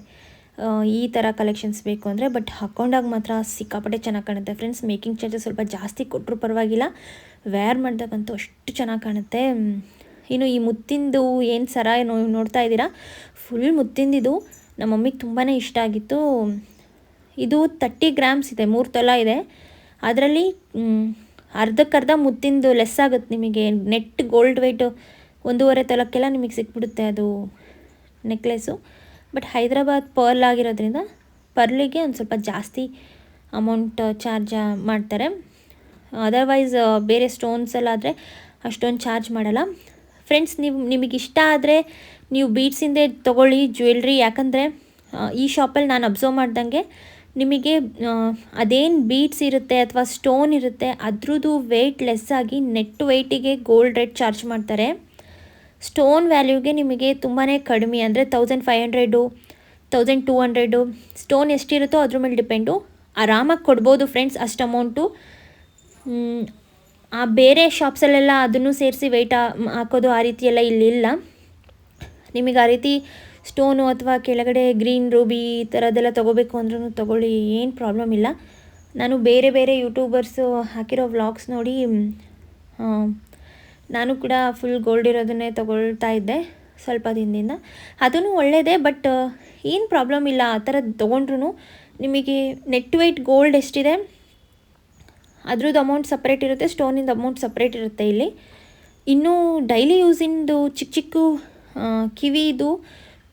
ಈ ಥರ ಕಲೆಕ್ಷನ್ಸ್ ಬೇಕು ಅಂದರೆ. ಬಟ್ ಹಾಕ್ಕೊಂಡಾಗ ಮಾತ್ರ ಸಿಕ್ಕಾಪಟ್ಟೆ ಚೆನ್ನಾಗಿ ಕಾಣುತ್ತೆ ಫ್ರೆಂಡ್ಸ್. ಮೇಕಿಂಗ್ ಚಾರ್ಜಸ್ ಸ್ವಲ್ಪ ಜಾಸ್ತಿ ಕೊಟ್ಟರು ಪರವಾಗಿಲ್ಲ, ವೇರ್ ಮಾಡಿದಾಗಂತೂ ಅಷ್ಟು ಚೆನ್ನಾಗಿ ಕಾಣುತ್ತೆ. ಇನ್ನು ಈ ಮುತ್ತಿಂದು ಏನು ಸರ ನೋಡ್ತಾ ಇದ್ದೀರಾ, ಫುಲ್ ಮುತ್ತಿಂದಿದು ನಮ್ಮ ಮಮ್ಮಿಗೆ ತುಂಬಾ ಇಷ್ಟ ಆಗಿತ್ತು. ಇದು 30 ಗ್ರಾಮ್ಸ್ ಇದೆ, 3 ತೊಲ ಇದೆ. ಅದರಲ್ಲಿ ಅರ್ಧಕ್ಕರ್ಧ ಮುತ್ತಿಂದು ಲೆಸ್ ಆಗುತ್ತೆ ನಿಮಗೆ. ನೆಟ್ ಗೋಲ್ಡ್ ವೆಯ್ಟು 1.5 ತೊಲಕ್ಕೆಲ್ಲ ನಿಮಗೆ ಸಿಕ್ಬಿಡುತ್ತೆ ಅದು ನೆಕ್ಲೆಸ್ಸು. ಬಟ್ ಹೈದ್ರಾಬಾದ್ ಪರ್ಲ್ ಆಗಿರೋದ್ರಿಂದ ಪರ್ಲಿಗೆ ಒಂದು ಸ್ವಲ್ಪ ಜಾಸ್ತಿ ಅಮೌಂಟ್ ಚಾರ್ಜ್ ಮಾಡ್ತಾರೆ. ಅದರ್ವೈಸ್ ಬೇರೆ ಸ್ಟೋನ್ಸಲ್ಲಾದರೆ ಅಷ್ಟೊಂದು ಚಾರ್ಜ್ ಮಾಡಲ್ಲ ಫ್ರೆಂಡ್ಸ್. ನಿಮಗಿಷ್ಟ ಆದರೆ ನೀವು ಬೀಡ್ಸಿಂದೇ ತೊಗೊಳ್ಳಿ ಜ್ಯುವೆಲ್ರಿ. ಯಾಕಂದರೆ ಈ ಶಾಪಲ್ಲಿ ನಾನು ಅಬ್ಸರ್ವ್ ಮಾಡ್ದಂಗೆ ನಿಮಗೆ ಅದೇನು ಬೀಡ್ಸ್ ಇರುತ್ತೆ ಅಥವಾ ಸ್ಟೋನ್ ಇರುತ್ತೆ ಅದ್ರದ್ದು ವೆಯ್ಟ್ ಲೆಸ್ ಆಗಿ ನೆಟ್ ವೆಯ್ಟಿಗೆ ಗೋಲ್ಡ್ ರೇಟ್ ಚಾರ್ಜ್ ಮಾಡ್ತಾರೆ. ಸ್ಟೋನ್ ವ್ಯಾಲ್ಯೂಗೆ ನಿಮಗೆ ತುಂಬಾ ಕಡಿಮೆ, ಅಂದರೆ 1500 1200 ಸ್ಟೋನ್ ಎಷ್ಟಿರುತ್ತೋ ಅದ್ರ ಮೇಲೆ ಡಿಪೆಂಡು. ಆರಾಮಾಗಿ ಕೊಡ್ಬೋದು ಫ್ರೆಂಡ್ಸ್ ಅಷ್ಟು ಅಮೌಂಟು. ಆ ಬೇರೆ ಶಾಪ್ಸಲ್ಲೆಲ್ಲ ಅದನ್ನು ಸೇರಿಸಿ ವೆಯ್ಟ್ ಹಾಕೋದು ಆ ರೀತಿ ಎಲ್ಲ ಇಲ್ಲಿಲ್ಲ. ನಿಮಗೆ ಆ ರೀತಿ ಸ್ಟೋನು ಅಥವಾ ಕೆಳಗಡೆ ಗ್ರೀನ್ ರೂಬಿ ಈ ಥರದ್ದೆಲ್ಲ ತೊಗೋಬೇಕು ಅಂದ್ರೂ ತೊಗೊಳ್ಳಿ, ಏನು ಪ್ರಾಬ್ಲಮ್ ಇಲ್ಲ. ನಾನು ಬೇರೆ ಬೇರೆ ಯೂಟ್ಯೂಬರ್ಸು ಹಾಕಿರೋ ವ್ಲಾಗ್ಸ್ ನೋಡಿ ನಾನು ಕೂಡ ಫುಲ್ ಗೋಲ್ಡ್ ಇರೋದನ್ನೇ ತೊಗೊಳ್ತಾ ಇದ್ದೆ ಸ್ವಲ್ಪ ದಿನದಿಂದ. ಅದೂ ಒಳ್ಳೆಯದೇ, ಬಟ್ ಏನು ಪ್ರಾಬ್ಲಮ್ ಇಲ್ಲ. ಆ ಥರದ್ದು ತೊಗೊಂಡ್ರು ನಿಮಗೆ ನೆಟ್ ವೆಯ್ಟ್ ಗೋಲ್ಡ್ ಎಷ್ಟಿದೆ ಅದ್ರದ್ದು ಅಮೌಂಟ್ ಸಪ್ರೇಟ್ ಇರುತ್ತೆ, ಸ್ಟೋನಿಂದ ಅಮೌಂಟ್ ಸಪ್ರೇಟ್ ಇರುತ್ತೆ ಇಲ್ಲಿ. ಇನ್ನೂ ಡೈಲಿ ಯೂಸಿಂದು ಚಿಕ್ಕ ಚಿಕ್ಕ ಕಿವಿದು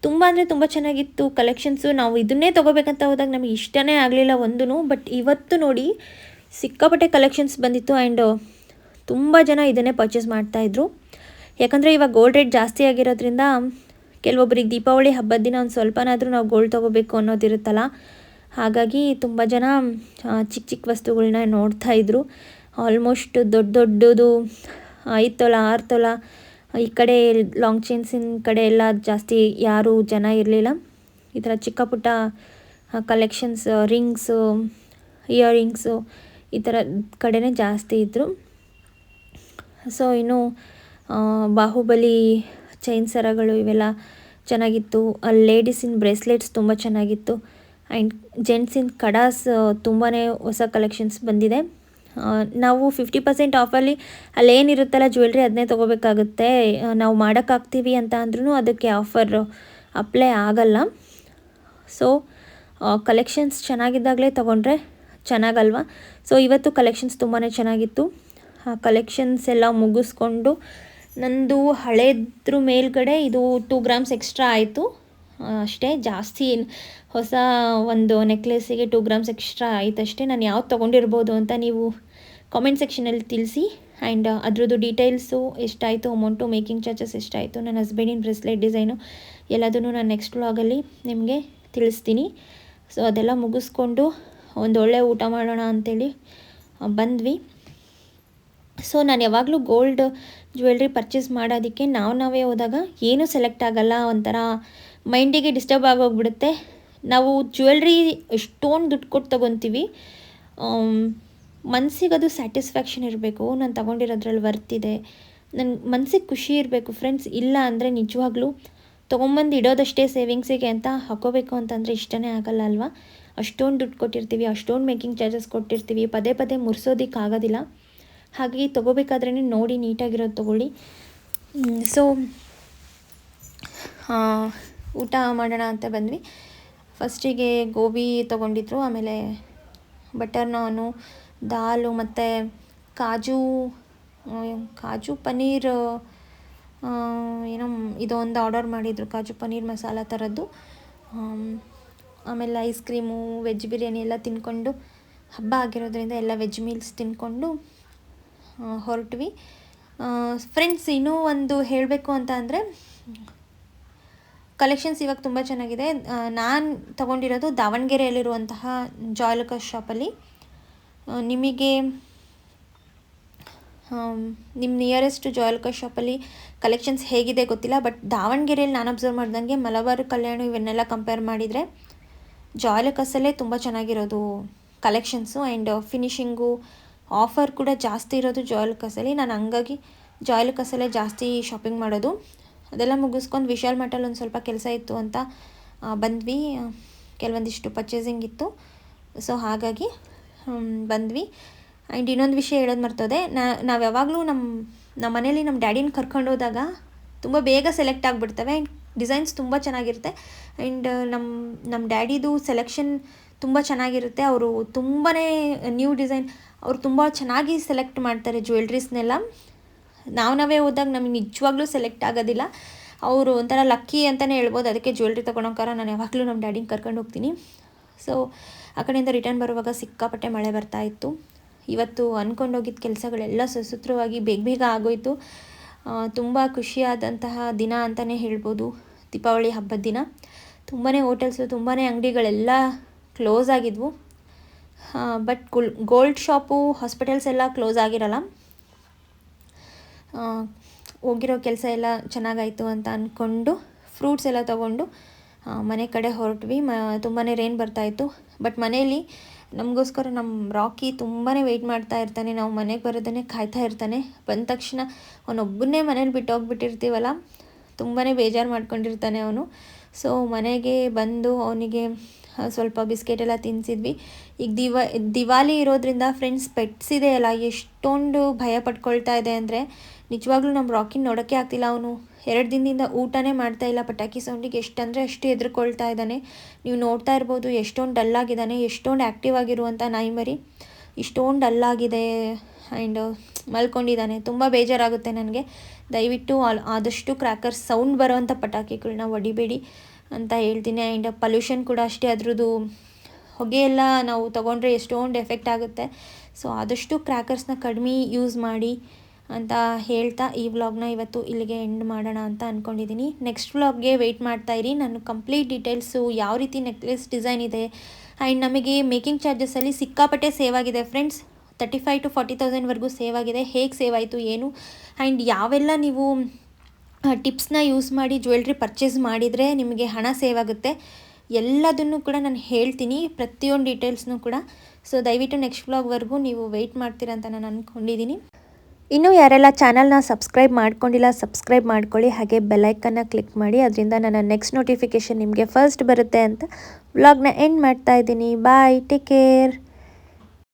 ತುಂಬ ಅಂದರೆ ತುಂಬ ಚೆನ್ನಾಗಿತ್ತು ಕಲೆಕ್ಷನ್ಸು. ನಾವು ಇದನ್ನೇ ತೊಗೋಬೇಕಂತ ಹೋದಾಗ ನಮಗೆ ಇಷ್ಟನೇ ಆಗಲಿಲ್ಲ ಒಂದೂ. ಬಟ್ ಇವತ್ತು ನೋಡಿ ಸಿಕ್ಕಾಪಟ್ಟೆ ಕಲೆಕ್ಷನ್ಸ್ ಬಂದಿತ್ತು. ಆ್ಯಂಡ್ ತುಂಬ ಜನ ಇದನ್ನೇ ಪರ್ಚೇಸ್ ಮಾಡ್ತಾಯಿದ್ರು. ಯಾಕಂದರೆ ಇವಾಗ ಗೋಲ್ಡ್ ರೇಟ್ ಜಾಸ್ತಿ ಆಗಿರೋದ್ರಿಂದ ಕೆಲವೊಬ್ಬರಿಗೆ ದೀಪಾವಳಿ ಹಬ್ಬದ ದಿನ ಒಂದು ಸ್ವಲ್ಪನಾದರೂ ನಾವು ಗೋಲ್ಡ್ ತೊಗೋಬೇಕು ಅನ್ನೋದಿರುತ್ತಲ್ಲ, ಹಾಗಾಗಿ ತುಂಬ ಜನ ಚಿಕ್ಕ ಚಿಕ್ಕ ವಸ್ತುಗಳನ್ನ ನೋಡ್ತಾಯಿದ್ರು. ಆಲ್ಮೋಸ್ಟ್ ದೊಡ್ಡದು 5 ತೊಲ 6 ತೊಲ. ಈ ಕಡೆ ಲಾಂಗ್ ಚೈನ್ಸಿನ ಕಡೆ ಎಲ್ಲ ಜಾಸ್ತಿ ಯಾರೂ ಜನ ಇರಲಿಲ್ಲ. ಈ ಥರ ಚಿಕ್ಕ ಪುಟ್ಟ ಕಲೆಕ್ಷನ್ಸ್, ರಿಂಗ್ಸು, ಇಯರಿಂಗ್ಸು ಈ ಥರ ಕಡೆನೇ ಜಾಸ್ತಿ ಇದ್ದರು. ಸೊ ಇನ್ನು ಬಾಹುಬಲಿ ಚೈನ್ ಸರಗಳು ಇವೆಲ್ಲ ಚೆನ್ನಾಗಿತ್ತು. ಅಲ್ಲಿ ಲೇಡೀಸಿನ ಬ್ರೇಸ್ಲೆಟ್ಸ್ ತುಂಬ ಚೆನ್ನಾಗಿತ್ತು. ಆ್ಯಂಡ್ ಜೆಂಟ್ಸಿನ ಕಡಾಸ್ ತುಂಬಾ ಹೊಸ ಕಲೆಕ್ಷನ್ಸ್ ಬಂದಿದೆ. ನಾವು 50% ಆಫಲ್ಲಿ ಅಲ್ಲೇನಿರುತ್ತಲ್ಲ ಜ್ಯುವೆಲ್ರಿ ಅದನ್ನೇ ತೊಗೋಬೇಕಾಗುತ್ತೆ. ನಾವು ಮಾಡೋಕ್ಕಾಗ್ತೀವಿ ಅಂತ ಅಂದ್ರೂ ಅದಕ್ಕೆ ಆಫರ್ ಅಪ್ಲೈ ಆಗಲ್ಲ. ಸೊ ಕಲೆಕ್ಷನ್ಸ್ ಚೆನ್ನಾಗಿದ್ದಾಗಲೇ ತೊಗೊಂಡ್ರೆ ಚೆನ್ನಾಗಲ್ವಾ. ಸೊ ಇವತ್ತು ಕಲೆಕ್ಷನ್ಸ್ ತುಂಬಾ ಚೆನ್ನಾಗಿತ್ತು. ಆ ಕಲೆಕ್ಷನ್ಸ್ ಎಲ್ಲ ಮುಗಿಸ್ಕೊಂಡು ನಂದು ಹಳೇದ್ರ ಮೇಲ್ಗಡೆ ಇದು 2 ಗ್ರಾಮ್ಸ್ ಎಕ್ಸ್ಟ್ರಾ ಆಯಿತು ಅಷ್ಟೇ. ಜಾಸ್ತಿ ಹೊಸ ಒಂದು ನೆಕ್ಲೆಸಿಗೆ 2 ಗ್ರಾಮ್ಸ್ ಎಕ್ಸ್ಟ್ರಾ ಆಯಿತು ಅಷ್ಟೇ. ನಾನು ಯಾವ್ದು ತೊಗೊಂಡಿರ್ಬೋದು ಅಂತ ನೀವು ಕಾಮೆಂಟ್ ಸೆಕ್ಷನಲ್ಲಿ ತಿಳಿಸಿ. ಆ್ಯಂಡ್ ಅದ್ರದ್ದು ಡೀಟೇಲ್ಸು ಎಷ್ಟಾಯಿತು, ಅಮೌಂಟು, ಮೇಕಿಂಗ್ ಚಾರ್ಜಸ್ ಎಷ್ಟಾಯಿತು, ನನ್ನ ಹಸ್ಬೆಂಡಿನ ಬ್ರೆಸ್ಲೆಟ್ ಡಿಸೈನು ಎಲ್ಲದನ್ನು ನಾನು ನೆಕ್ಸ್ಟ್ ವ್ಲಾಗಲ್ಲಿ ನಿಮಗೆ ತಿಳಿಸ್ತೀನಿ. ಸೊ ಅದೆಲ್ಲ ಮುಗಿಸ್ಕೊಂಡು ಒಂದೊಳ್ಳೆ ಊಟ ಮಾಡೋಣ ಅಂಥೇಳಿ ಬಂದ್ವಿ. ಸೊ ನಾನು ಯಾವಾಗಲೂ ಗೋಲ್ಡ್ ಜ್ಯುವೆಲ್ರಿ ಪರ್ಚೇಸ್ ಮಾಡೋದಕ್ಕೆ ನಾವೇ ಹೋದಾಗ ಏನೂ ಸೆಲೆಕ್ಟ್ ಆಗೋಲ್ಲ. ಒಂಥರ ಮೈಂಡಿಗೆ ಡಿಸ್ಟರ್ಬ್ ಆಗೋಗ್ಬಿಡುತ್ತೆ. ನಾವು ಜ್ಯುವೆಲ್ರಿ ಎಷ್ಟೊಂದು ದುಡ್ಡು ಕೊಟ್ಟು ತೊಗೊತೀವಿ, ಮನಸ್ಸಿಗೆ ಅದು ಸ್ಯಾಟಿಸ್ಫ್ಯಾಕ್ಷನ್ ಇರಬೇಕು. ನಾನು ತೊಗೊಂಡಿರೋದ್ರಲ್ಲಿ ವರ್ತಿದೆ, ನನ್ನ ಮನಸ್ಸಿಗೆ ಖುಷಿ ಇರಬೇಕು ಫ್ರೆಂಡ್ಸ್. ಇಲ್ಲ ಅಂದರೆ ನಿಜವಾಗ್ಲೂ ತೊಗೊಂಬಂದು ಇಡೋದಷ್ಟೇ ಸೇವಿಂಗ್ಸಿಗೆ ಅಂತ ಹಾಕೋಬೇಕು ಅಂತಂದರೆ ಇಷ್ಟನೇ ಆಗಲ್ಲ ಅಲ್ವಾ. ಅಷ್ಟೊಂದು ದುಡ್ಡು ಕೊಟ್ಟಿರ್ತೀವಿ, ಅಷ್ಟೊಂದು ಮೇಕಿಂಗ್ ಚಾರ್ಜಸ್ ಕೊಟ್ಟಿರ್ತೀವಿ, ಪದೇ ಪದೇ ಮುರ್ಸೋದಕ್ಕಾಗೋದಿಲ್ಲ. ಹಾಗಾಗಿ ತೊಗೋಬೇಕಾದ್ರೇ ನೋಡಿ ನೀಟಾಗಿರೋದು ತೊಗೊಳ್ಳಿ. ಸೊ ಊಟ ಮಾಡೋಣ ಅಂತ ಬಂದ್ವಿ. ಫಸ್ಟಿಗೆ ಗೋಬಿ ತೊಗೊಂಡಿದ್ರು, ಆಮೇಲೆ ಬಟರ್ ನಾನು, ದಾಲು ಮತ್ತು ಕಾಜು ಪನ್ನೀರ್ ಏನೋ ಇದೊಂದು ಆರ್ಡರ್ ಮಾಡಿದರು, ಕಾಜು ಪನ್ನೀರ್ ಮಸಾಲ ಥರದ್ದು. ಆಮೇಲೆ ಐಸ್ ಕ್ರೀಮು, ವೆಜ್ ಬಿರಿಯಾನಿ ಎಲ್ಲ ತಿಂದ್ಕೊಂಡು, ಹಬ್ಬ ಆಗಿರೋದ್ರಿಂದ ಎಲ್ಲ ವೆಜ್ ಮೀಲ್ಸ್ ತಿಂದ್ಕೊಂಡು ಹೊರಟ್ವಿ ಫ್ರೆಂಡ್ಸ್. ಇನ್ನೂ ಒಂದು ಹೇಳಬೇಕು ಅಂತ ಅಂದರೆ ಕಲೆಕ್ಷನ್ಸ್ ಇವಾಗ ತುಂಬ ಚೆನ್ನಾಗಿದೆ. ನಾನು ತೊಗೊಂಡಿರೋದು ದಾವಣಗೆರೆಯಲ್ಲಿರುವಂತಹ ಜಾಯ್ಲುಕಾಸ್ ಶಾಪಲ್ಲಿ. ನಿಮಗೆ ನಿಮ್ಮ ನಿಯರೆಸ್ಟ್ ಜಾಯ್ಲುಕಾಸ್ ಶಾಪಲ್ಲಿ ಕಲೆಕ್ಷನ್ಸ್ ಹೇಗಿದೆ ಗೊತ್ತಿಲ್ಲ, ಬಟ್ ದಾವಣಗೆರೆಯಲ್ಲಿ ನಾನು ಅಬ್ಸರ್ವ್ ಮಾಡ್ದಂಗೆ ಮಲಬಾರ್, ಕಲ್ಯಾಣ ಇವನ್ನೆಲ್ಲ ಕಂಪೇರ್ ಮಾಡಿದರೆ ಜಾಯ್ಲುಕಾಸಲ್ಲೇ ತುಂಬ ಚೆನ್ನಾಗಿರೋದು ಕಲೆಕ್ಷನ್ಸು. ಆ್ಯಂಡ್ ಫಿನಿಶಿಂಗು, ಆಫರ್ ಕೂಡ ಜಾಸ್ತಿ ಇರೋದು ಜಾಯ್ಲುಕಾಸಲ್ಲಿ. ನಾನು ಹಂಗಾಗಿ ಜಾಯ್ಲುಕಾಸಲ್ಲೇ ಜಾಸ್ತಿ ಶಾಪಿಂಗ್ ಮಾಡೋದು. ಅದೆಲ್ಲ ಮುಗಿಸ್ಕೊಂಡು ವಿಶಾಲ್ ಮಾರ್ಟಲ್ಲಿ ಒಂದು ಸ್ವಲ್ಪ ಕೆಲಸ ಇತ್ತು ಅಂತ ಬಂದ್ವಿ. ಕೆಲವೊಂದಿಷ್ಟು ಪರ್ಚೇಸಿಂಗ್ ಇತ್ತು, ಸೊ ಹಾಗಾಗಿ ಬಂದ್ವಿ. ಆ್ಯಂಡ್ ಇನ್ನೊಂದು ವಿಷಯ ಹೇಳೋದು ಮರ್ತೋದೆ, ನಾವು ಯಾವಾಗಲೂ ನಮ್ಮ ಮನೇಲಿ ನಮ್ಮ ಡ್ಯಾಡಿನ ಕರ್ಕೊಂಡು ಹೋದಾಗ ತುಂಬ ಬೇಗ ಸೆಲೆಕ್ಟ್ ಆಗಿಬಿಡ್ತವೆ. ಆ್ಯಂಡ್ ಡಿಸೈನ್ಸ್ ತುಂಬ ಚೆನ್ನಾಗಿರುತ್ತೆ. ಆ್ಯಂಡ್ ನಮ್ಮ ಡ್ಯಾಡಿದು ಸೆಲೆಕ್ಷನ್ ತುಂಬ ಚೆನ್ನಾಗಿರುತ್ತೆ. ಅವರು ತುಂಬಾ ನ್ಯೂ ಡಿಸೈನ್, ಅವರು ತುಂಬ ಚೆನ್ನಾಗಿ ಸೆಲೆಕ್ಟ್ ಮಾಡ್ತಾರೆ ಜ್ಯುವೆಲ್ರೀಸ್ನೆಲ್ಲ. ನಾವೇ ಹೋದಾಗ ನಮಗೆ ನಿಜವಾಗ್ಲೂ ಸೆಲೆಕ್ಟ್ ಆಗೋದಿಲ್ಲ. ಅವರು ಒಂಥರ ಲಕ್ಕಿ ಅಂತಲೇ ಹೇಳ್ಬೋದು. ಅದಕ್ಕೆ ಜ್ಯುವೆಲ್ರಿ ತೊಗೊಳೋಕ್ಕಾರ ನಾನು ಯಾವಾಗಲೂ ನಮ್ಮ ಡ್ಯಾಡಿನ ಕರ್ಕೊಂಡು ಹೋಗ್ತೀನಿ. ಸೊ ಆ ಕಡೆಯಿಂದ ರಿಟರ್ನ್ ಬರುವಾಗ ಸಿಕ್ಕಾಪಟ್ಟೆ ಮಳೆ ಬರ್ತಾಯಿತ್ತು. ಇವತ್ತು ಅಂದ್ಕೊಂಡೋಗಿದ್ದ ಕೆಲಸಗಳೆಲ್ಲ ಸುಸೂತ್ರವಾಗಿ ಬೇಗ ಆಗೋಯಿತು. ತುಂಬ ಖುಷಿಯಾದಂತಹ ದಿನ ಅಂತಲೇ ಹೇಳ್ಬೋದು ದೀಪಾವಳಿ ಹಬ್ಬದ ದಿನ. ತುಂಬಾ ಹೋಟೆಲ್ಸು, ತುಂಬಾ ಅಂಗಡಿಗಳೆಲ್ಲ ಕ್ಲೋಸ್ ಆಗಿದ್ವು. ಬಟ್ ಗೋಲ್ಡ್ ಶಾಪು, ಹಾಸ್ಪಿಟಲ್ಸ್ ಎಲ್ಲ ಕ್ಲೋಸ್ ಆಗಿರಲ್ಲ. ಹೋಗಿರೋ ಕೆಲಸ ಎಲ್ಲ ಚೆನ್ನಾಗಾಯಿತು ಅಂತ ಅಂದ್ಕೊಂಡು ಫ್ರೂಟ್ಸ್ ಎಲ್ಲ ತೊಗೊಂಡು ಮನೆ ಕಡೆ ಹೊರಟ್ವಿ. ತುಂಬಾ ರೇನ್ ಬರ್ತಾಯಿತ್ತು. ಬಟ್ ಮನೇಲಿ ನಮಗೋಸ್ಕರ ನಮ್ಮ ರಾಕಿ ತುಂಬಾ ವೆಯ್ಟ್ ಮಾಡ್ತಾ ಇರ್ತಾನೆ. ನಾವು ಮನೆಗೆ ಬರೋದನ್ನೇ ಕಾಯ್ತಾ ಇರ್ತಾನೆ. ಬಂದ ತಕ್ಷಣ ಅವನೊಬ್ಬನ್ನೇ ಮನೇಲಿ ಬಿಟ್ಟು ಹೋಗ್ಬಿಟ್ಟಿರ್ತೀವಲ್ಲ, ತುಂಬಾ ಬೇಜಾರು ಮಾಡ್ಕೊಂಡಿರ್ತಾನೆ ಅವನು. ಸೊ ಮನೆಗೆ ಬಂದು ಅವನಿಗೆ ಸ್ವಲ್ಪ ಬಿಸ್ಕೆಟ್ ಎಲ್ಲ ತಿನ್ನಿಸಿದ್ವಿ. ಈಗ ದಿವಾಲಿ ಇರೋದ್ರಿಂದ ಫ್ರೆಂಡ್ಸ್ ಪೆಟ್ಸ್ ಇದೆಯಲ್ಲ, ಎಷ್ಟೊಂದು ಭಯ ಪಡ್ಕೊಳ್ತಾ ಇದೆ ಅಂದರೆ ನಿಜವಾಗ್ಲೂ ನಮ್ಮ ರಾಕಿನ ನೋಡೋಕ್ಕೆ ಆಗ್ತಿಲ್ಲ. ಅವನು 2 ದಿನದಿಂದ ಊಟನೇ ಮಾಡ್ತಾಯಿಲ್ಲ. ಪಟಾಕಿ ಸೌಂಡಿಗೆ ಎಷ್ಟಂದರೆ ಅಷ್ಟು ಹೆದರ್ಕೊಳ್ತಾ ಇದ್ದಾನೆ. ನೀವು ನೋಡ್ತಾ ಇರ್ಬೋದು ಎಷ್ಟೊಂದು ಡಲ್ಲಾಗಿದ್ದಾನೆ. ಎಷ್ಟೊಂದು ಆ್ಯಕ್ಟಿವ್ ಆಗಿರುವಂಥ ನಾಯಿ ಮರಿ ಇಷ್ಟೊಂದು ಡಲ್ಲಾಗಿದೆ. ಆ್ಯಂಡ್ ಮಲ್ಕೊಂಡಿದ್ದಾನೆ. ತುಂಬ ಬೇಜಾರಾಗುತ್ತೆ ನನಗೆ. ದಯವಿಟ್ಟು ಆದಷ್ಟು ಕ್ರ್ಯಾಕರ್ಸ್ ಸೌಂಡ್ ಬರೋವಂಥ ಪಟಾಕಿಗಳನ್ನ ಹೊಡಿಬೇಡಿ ಅಂತ ಹೇಳ್ತೀನಿ. ಆ್ಯಂಡ್ ಪೊಲ್ಯೂಷನ್ ಕೂಡ ಅಷ್ಟೇ, ಅದ್ರದ್ದು ಹೊಗೆಯೆಲ್ಲ ನಾವು ತೊಗೊಂಡ್ರೆ ಎಷ್ಟೊಂದು ಎಫೆಕ್ಟ್ ಆಗುತ್ತೆ. ಸೊ ಆದಷ್ಟು ಕ್ರ್ಯಾಕರ್ಸ್ನ ಕಡಿಮೆ ಯೂಸ್ ಮಾಡಿ ಅಂತ ಹೇಳ್ತಾ ಈ ವ್ಲಾಗ್ನ ಇವತ್ತು ಇಲ್ಲಿಗೆ ಎಂಡ್ ಮಾಡೋಣ ಅಂತ ಅಂದ್ಕೊಂಡಿದ್ದೀನಿ. ನೆಕ್ಸ್ಟ್ ವ್ಲಾಗ್ಗೆ ವೆಯ್ಟ್ ಮಾಡ್ತಾಯಿರಿ. ನಾನು ಕಂಪ್ಲೀಟ್ ಡೀಟೇಲ್ಸು, ಯಾವ ರೀತಿ ನೆಕ್ಲೆಸ್ ಡಿಸೈನ್ ಇದೆ, ಆ್ಯಂಡ್ ನಮಗೆ ಮೇಕಿಂಗ್ ಚಾರ್ಜಸಲ್ಲಿ ಸಿಕ್ಕಾಪಟ್ಟೆ ಸೇವ್ ಆಗಿದೆ ಫ್ರೆಂಡ್ಸ್. 35,000 to 40,000ವರೆಗೂ ಸೇವ್ ಆಗಿದೆ. ಹೇಗೆ ಸೇವ್ ಆಯಿತು ಏನು ಆ್ಯಂಡ್ ಯಾವೆಲ್ಲ ನೀವು ಟಿಪ್ಸ್ನ ಯೂಸ್ ಮಾಡಿ ಜ್ಯುವೆಲ್ರಿ ಪರ್ಚೇಸ್ ಮಾಡಿದರೆ ನಿಮಗೆ ಹಣ ಸೇವ್ ಆಗುತ್ತೆ ಎಲ್ಲದನ್ನು ಕೂಡ ನಾನು ಹೇಳ್ತೀನಿ, ಪ್ರತಿಯೊಂದು ಡೀಟೇಲ್ಸ್ನೂ ಕೂಡ. ಸೊ ದಯವಿಟ್ಟು ನೆಕ್ಸ್ಟ್ ವ್ಲಾಗ್ವರೆಗೂ ನೀವು ವೆಯ್ಟ್ ಮಾಡ್ತೀರಾ ಅಂತ ನಾನು ಅಂದ್ಕೊಂಡಿದ್ದೀನಿ. ಇನ್ನೂ ಯಾರೆಲ್ಲ ಚಾನಲ್ನ ಸಬ್ಸ್ಕ್ರೈಬ್ ಮಾಡ್ಕೊಂಡಿಲ್ಲ ಸಬ್ಸ್ಕ್ರೈಬ್ ಮಾಡ್ಕೊಳ್ಳಿ, ಹಾಗೆ ಬೆಲ್ಲೈಕನ್ನ ಕ್ಲಿಕ್ ಮಾಡಿ, ಅದರಿಂದ ನನ್ನ ನೆಕ್ಸ್ಟ್ ನೋಟಿಫಿಕೇಷನ್ ನಿಮಗೆ ಫಸ್ಟ್ ಬರುತ್ತೆ ಅಂತ ವ್ಲಾಗ್ನ ಎಂಡ್ ಮಾಡ್ತಾ ಇದ್ದೀನಿ. ಬಾಯ್, ಟೇಕ್ ಕೇರ್.